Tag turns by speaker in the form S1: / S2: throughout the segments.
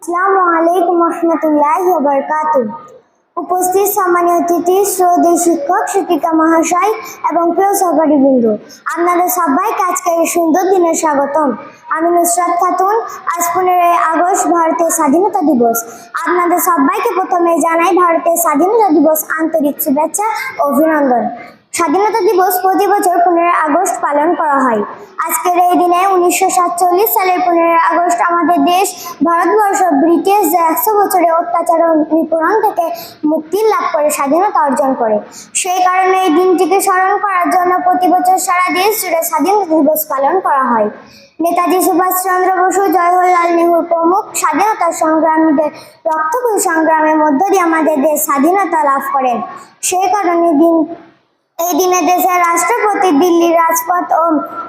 S1: আসসালামু আলাইকুম রহমতুল্লাহি ওয়া বারাকাতুহু। উপস্থিত সম্মানীয় অতিথি, শ্রদ্ধেয় শিক্ষক শিক্ষিকা মহাশয় এবং প্রিয় সহপাঠীবৃন্দ, আপনাদের সবাইকে আজকের এই সুন্দর দিনে স্বাগতম। আমি নুসরাত খাতুন। আজ 15 আগস্ট ভারতের স্বাধীনতা দিবস। আপনাদের সবাইকে প্রথমে জানাই ভারতের স্বাধীনতা দিবস আন্তরিক শুভেচ্ছা ও অভিনন্দন। স্বাধীনতা দিবস প্রতি বছর 15 আগস্ট পালন করা হয়। আজকের এই দিনে 1947 সালের 15 আগস্ট আমাদের দেশ ভারতবর্ষ ব্রিটিশদের 100 বছরের অত্যাচার ও নিপীড়ন থেকে মুক্তি লাভ করে স্বাধীনতা অর্জন করে। সেই কারণে এই দিনটিকে স্মরণ করার জন্য প্রতি বছর সারা দেশ জুড়ে স্বাধীনতা দিবস পালন করা হয়। নেতাজি সুভাষচন্দ্র বসু, জওহরলাল নেহরু প্রমুখ স্বাধীনতা সংগ্রামীদের রক্তক্ষয়ী সংগ্রামের মধ্য দিয়ে আমাদের দেশ স্বাধীনতা লাভ করেন। সেই কারণে এই দিনে দেশের রাষ্ট্রপতি দিল্লির রাজপথ ও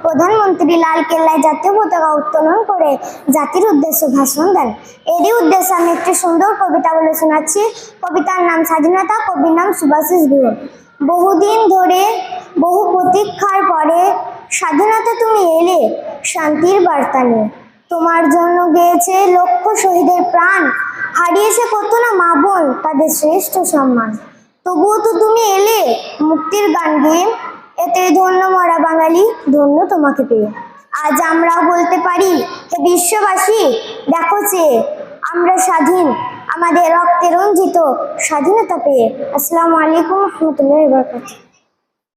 S1: প্রধানমন্ত্রী লাল কেল্লায় জাতীয় পতাকা উত্তোলন করে জাতির উদ্দেশ্যে ভাষণ দেন। এরই উদ্দেশ্যে আমি একটি সুন্দর কবিতা বলে শোনাচ্ছি। কবিতার নাম স্বাধীনতা, কবির নাম সুভাষিস গুহ। বহুদিন ধরে বহু প্রতীক্ষার পরে স্বাধীনতা তুমি এলে শান্তির বার্তা নিয়ে। তোমার জন্য গেয়েছে লক্ষ শহীদের প্রাণ, হারিয়েছে কত না মা বোন তাদের শ্রেষ্ঠ সম্মান। তবুও তো তুমি এলে মুক্তির গান গেয়ে, এতে ধন্য মরা বাঙালি, ধন্য তোমাকে পেয়ে। আজ আমরাও বলতে পারি, হে বিশ্ববাসী দেখো চেয়ে, আমরা স্বাধীন আমাদের রক্তে রঞ্জিত স্বাধীনতা পেয়ে। আসসালামু আলাইকুম রহমতুল্লাহি ওয়া বারাকাতুহু।